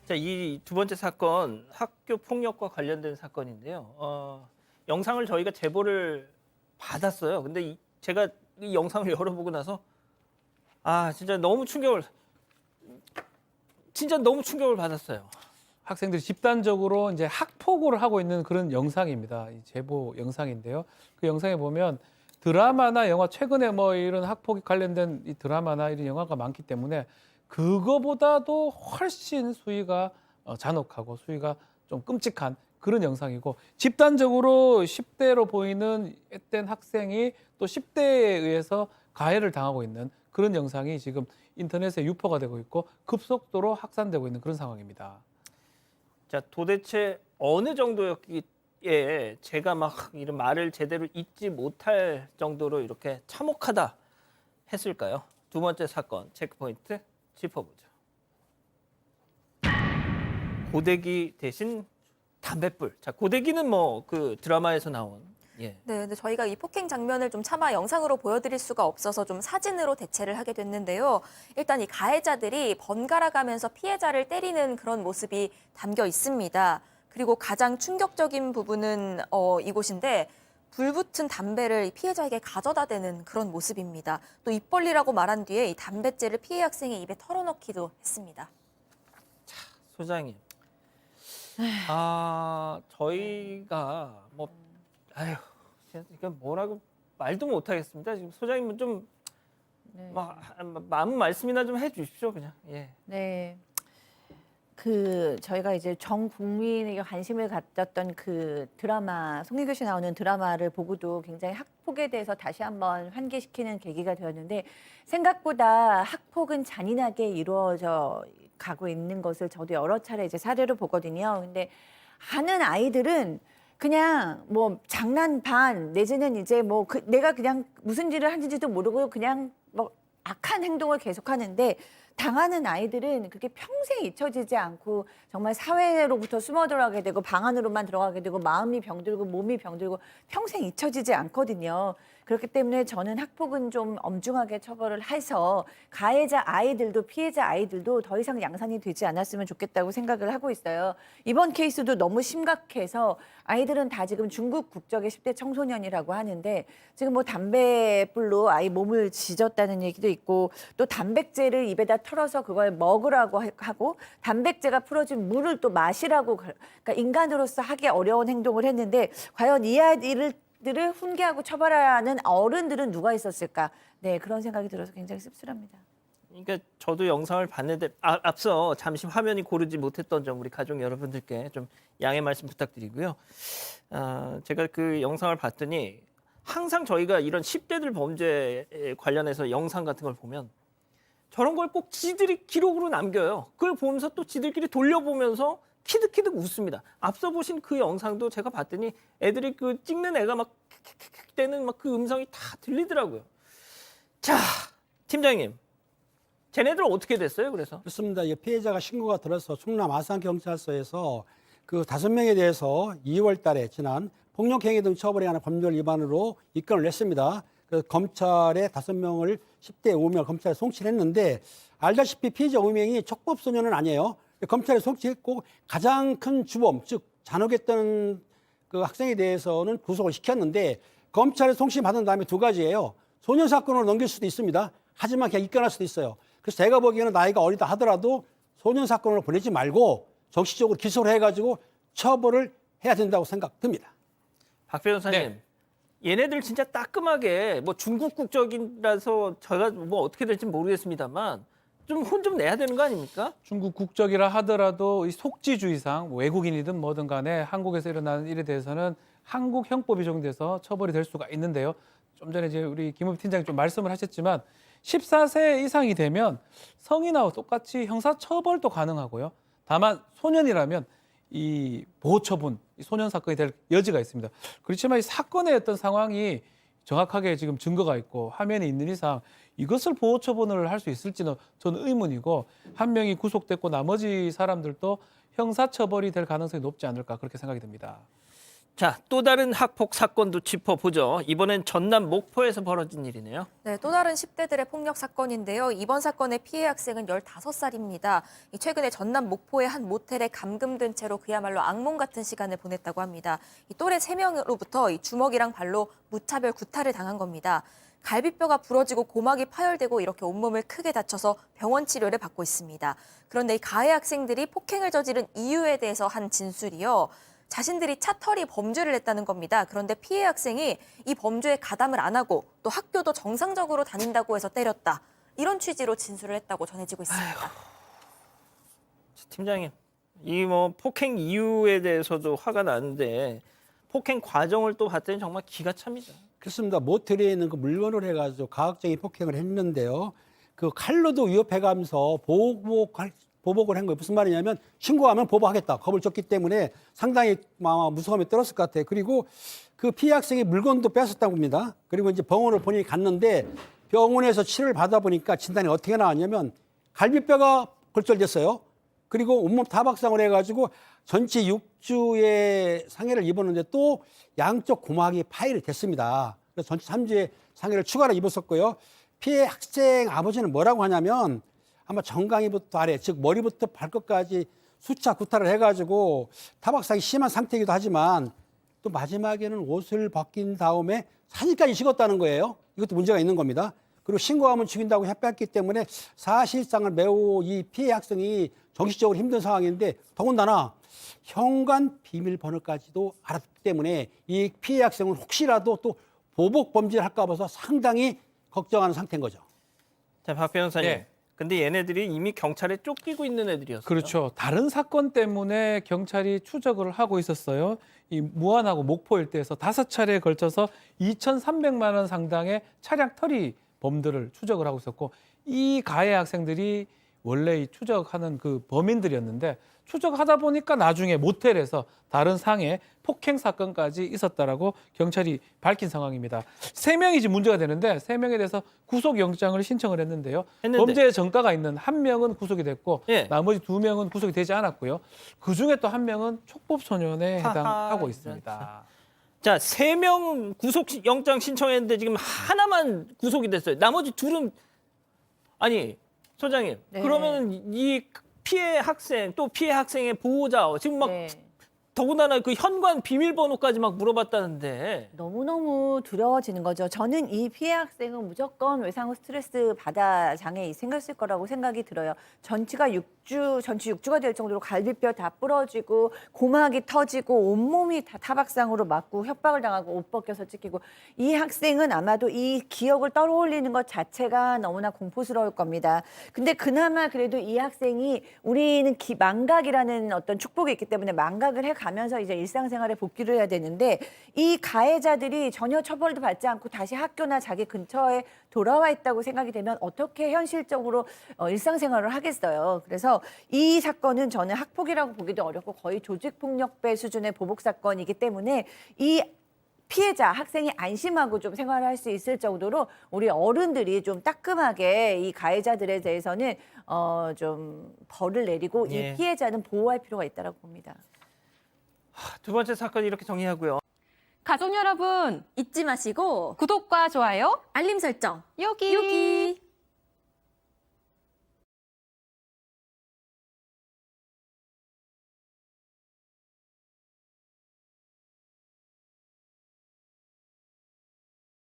자, 이 두 번째 사건 학교 폭력과 관련된 사건인데요. 영상을 저희가 제보를 받았어요. 근데 제가 이 영상을 열어보고 나서 진짜 너무 충격을 받았어요. 학생들이 집단적으로 이제 학폭을 하고 있는 그런 영상입니다. 이 제보 영상인데요. 그 영상에 보면 드라마나 영화, 최근에 뭐 이런 학폭이 관련된 이 드라마나 이런 영화가 많기 때문에 그거보다도 훨씬 수위가 잔혹하고 수위가 좀 끔찍한 그런 영상이고, 집단적으로 10대로 보이는 앳된 학생이 또 10대에 의해서 가해를 당하고 있는 그런 영상이 지금 인터넷에 유포가 되고 있고 급속도로 확산되고 있는 그런 상황입니다. 자, 도대체 어느 정도였기에 제가 막 이런 말을 제대로 잊지 못할 정도로 이렇게 참혹하다 했을까요? 두 번째 사건 체크포인트 짚어보죠. 고데기 대신 담뱃불. 자, 고데기는 뭐 그 드라마에서 나온. 예. 네, 근데 저희가 이 폭행 장면을 좀 차마 영상으로 보여드릴 수가 없어서 좀 사진으로 대체를 하게 됐는데요. 일단 이 가해자들이 번갈아 가면서 피해자를 때리는 그런 모습이 담겨 있습니다. 그리고 가장 충격적인 부분은 이곳인데 불붙은 담배를 피해자에게 가져다 대는 그런 모습입니다. 또 입 벌리라고 말한 뒤에 이 담뱃재를 피해 학생의 입에 털어넣기도 했습니다. 소장님. 저희가 뭐 아휴, 이거 뭐라고 말도 못 하겠습니다. 지금 소장님은 좀 네. 마음 말씀이나 좀 해주십시오, 그냥. 예. 네. 저희가 이제 전 국민에게 관심을 가졌던 그 드라마, 송혜교 씨 나오는 드라마를 보고도 굉장히 학폭에 대해서 다시 한번 환기시키는 계기가 되었는데, 생각보다 학폭은 잔인하게 이루어져 가고 있는 것을 저도 여러 차례 이제 사례로 보거든요. 근데 하는 아이들은 그냥 뭐 장난 반 내지는 이제 뭐 내가 그냥 무슨 일을 하는지도 모르고 그냥 뭐 악한 행동을 계속하는데, 당하는 아이들은 그게 평생 잊혀지지 않고 정말 사회로부터 숨어 들어가게 되고 방 안으로만 들어가게 되고 마음이 병들고 몸이 병들고 평생 잊혀지지 않거든요. 그렇기 때문에 저는 학폭은 좀 엄중하게 처벌을 해서 가해자 아이들도 피해자 아이들도 더 이상 양산이 되지 않았으면 좋겠다고 생각을 하고 있어요. 이번 케이스도 너무 심각해서 아이들은 다 지금 중국 국적의 10대 청소년이라고 하는데, 지금 뭐 담배불로 아이 몸을 지졌다는 얘기도 있고, 또 단백질을 입에다 털어서 그걸 먹으라고 하고 단백질가 풀어진 물을 또 마시라고, 그러니까 인간으로서 하기 어려운 행동을 했는데, 과연 이 아이들을 훈계하고 처벌하는 어른들은 누가 있었을까? 네, 그런 생각이 들어서 굉장히 씁쓸합니다. 그러니까 저도 영상을 봤는데 앞서 잠시 화면이 고르지 못했던 점 우리 가족 여러분들께 좀 양해 말씀 부탁드리고요. 제가 그 영상을 봤더니 항상 저희가 이런 10대들 범죄에 관련해서 영상 같은 걸 보면 저런 걸 꼭 지들이 기록으로 남겨요. 그걸 보면서 또 지들끼리 돌려보면서 키득키득 웃습니다. 앞서 보신 그 영상도 제가 봤더니 애들이 그 찍는 애가 막 킥킥킥 대는 막 그 음성이 다 들리더라고요. 자, 팀장님. 쟤네들 어떻게 됐어요, 그래서? 그렇습니다. 피해자가 신고가 들어서 충남 아산경찰서에서 그 5명에 대해서 2월 달에 지난 폭력행위 등 처벌에 관한 법률 위반으로 입건을 냈습니다. 그래서 검찰에 5명을 10대 5명을 검찰에 송치했는데, 알다시피 피해자 5명이 촉법소년은 아니에요. 검찰에 송치했고 가장 큰 주범, 즉 잔혹했던 그 학생에 대해서는 구속을 시켰는데, 검찰에 송치받은 다음에 두 가지예요. 소년 사건으로 넘길 수도 있습니다. 하지만 그냥 입건할 수도 있어요. 그래서 제가 보기에는 나이가 어리다 하더라도 소년 사건으로 보내지 말고 정식적으로 기소를 해가지고 처벌을 해야 된다고 생각됩니다. 박 변호사님, 네. 얘네들 진짜 따끔하게 뭐 중국 국적이라서 제가 뭐 어떻게 될지 모르겠습니다만 좀 혼 좀 내야 되는 거 아닙니까? 중국 국적이라 하더라도 이 속지주의상 외국인이든 뭐든 간에 한국에서 일어나는 일에 대해서는 한국 형법이 적용돼서 처벌이 될 수가 있는데요. 좀 전에 이제 우리 김우빈 팀장이 좀 말씀을 하셨지만 14세 이상이 되면 성인하고 똑같이 형사처벌도 가능하고요. 다만 소년이라면 이 보호처분, 이 소년 사건이 될 여지가 있습니다. 그렇지만 이 사건의 어떤 상황이 정확하게 지금 증거가 있고 화면이 있는 이상 이것을 보호처분을 할 수 있을지는 저는 의문이고, 한 명이 구속됐고 나머지 사람들도 형사처벌이 될 가능성이 높지 않을까 그렇게 생각이 듭니다. 자, 또 다른 학폭 사건도 짚어보죠. 이번엔 전남 목포에서 벌어진 일이네요. 네, 또 다른 10대들의 폭력 사건인데요. 이번 사건의 피해 학생은 15살입니다. 최근에 전남 목포의 한 모텔에 감금된 채로 그야말로 악몽 같은 시간을 보냈다고 합니다. 또래 3명으로부터 주먹이랑 발로 무차별 구타를 당한 겁니다. 갈비뼈가 부러지고 고막이 파열되고 이렇게 온몸을 크게 다쳐서 병원 치료를 받고 있습니다. 그런데 이 가해 학생들이 폭행을 저지른 이유에 대해서 한 진술이요. 자신들이 차터리 범죄를 했다는 겁니다. 그런데 피해 학생이 이 범죄에 가담을 안 하고 또 학교도 정상적으로 다닌다고 해서 때렸다. 이런 취지로 진술을 했다고 전해지고 있습니다. 팀장님, 이 뭐 폭행 이유에 대해서도 화가 나는데 폭행 과정을 또 봤더니 정말 기가 찹니다. 그렇습니다. 모텔에 있는 그 물건을 해가지고 가학적인 폭행을 했는데요. 그 칼로도 위협해가면서 보복을 한 거예요. 무슨 말이냐면 신고하면 보복하겠다. 겁을 줬기 때문에 상당히 무서움에 떨었을 것 같아요. 그리고 그 피해 학생이 물건도 뺏었다고 합니다. 그리고 이제 병원을 본인이 갔는데 병원에서 치료를 받아보니까 진단이 어떻게 나왔냐면 갈비뼈가 골절됐어요. 그리고 온몸 타박상을 해가지고 전치 6주의 상해를 입었는데 또 양쪽 고막이 파열이 됐습니다. 그래서 전치 3주의 상해를 추가로 입었었고요. 피해 학생 아버지는 뭐라고 하냐면 아마 정강이부터 아래, 즉 머리부터 발끝까지 수차 구타를 해가지고 타박상이 심한 상태이기도 하지만 또 마지막에는 옷을 벗긴 다음에 사진까지 찍었다는 거예요. 이것도 문제가 있는 겁니다. 그리고 신고하면 죽인다고 협박했기 때문에 사실상은 매우 이 피해 학생이 정신적으로 힘든 상황인데 더군다나 현관 비밀번호까지도 알았기 때문에 이 피해 학생은 혹시라도 또 보복 범죄를 할까 봐서 상당히 걱정하는 상태인 거죠. 자, 박 변호사님. 예. 근데 얘네들이 이미 경찰에 쫓기고 있는 애들이었어요. 그렇죠. 다른 사건 때문에 경찰이 추적을 하고 있었어요. 이 무안하고 목포 일대에서 5차례에 걸쳐서 2,300만 원 상당의 차량 터리 범들을 추적을 하고 있었고 이 가해 학생들이 원래 이 추적하는 그 범인들이었는데 추적하다 보니까 나중에 모텔에서 다른 상해 폭행 사건까지 있었다라고 경찰이 밝힌 상황입니다. 3명이 지금 문제가 되는데 3명에 대해서 구속영장을 신청을 했는데요. 범죄의 전과가 있는 1명은 구속이 됐고 예. 나머지 2명은 구속이 되지 않았고요. 그중에 또 1명은 촉법소년에 해당하고 있습니다. 자, 3명 구속영장 신청했는데 지금 하나만 구속이 됐어요. 나머지 둘은 아니, 소장님. 네. 그러면 이 피해 학생 또 피해 학생의 보호자 지금 막 네. 더군다나 그 현관 비밀번호까지 막 물어봤다는데 너무너무 두려워지는 거죠. 저는 이 피해 학생은 무조건 외상 후 스트레스 받아 장애 생겼을 거라고 생각이 들어요. 전치 6주가 될 정도로 갈비뼈 다 부러지고 고막이 터지고 온몸이 다 타박상으로 맞고 협박을 당하고 옷 벗겨서 찢기고 이 학생은 아마도 이 기억을 떠올리는 것 자체가 너무나 공포스러울 겁니다. 근데 그나마 그래도 이 학생이 우리는 망각이라는 어떤 축복이 있기 때문에 망각을 해가면서 이제 일상생활에 복귀를 해야 되는데 이 가해자들이 전혀 처벌도 받지 않고 다시 학교나 자기 근처에 돌아와 있다고 생각이 되면 어떻게 현실적으로 일상생활을 하겠어요. 그래서 이 사건은 저는 학폭이라고 보기도 어렵고 거의 조직폭력배 수준의 보복 사건이기 때문에 이 피해자 학생이 안심하고 좀 생활할 수 있을 정도로 우리 어른들이 좀 따끔하게 이 가해자들에 대해서는 좀 벌을 내리고 예. 이 피해자는 보호할 필요가 있다고 봅니다. 두 번째 사건 이렇게 정리하고요. 가족 여러분, 잊지 마시고 구독과 좋아요 알림 설정 여기.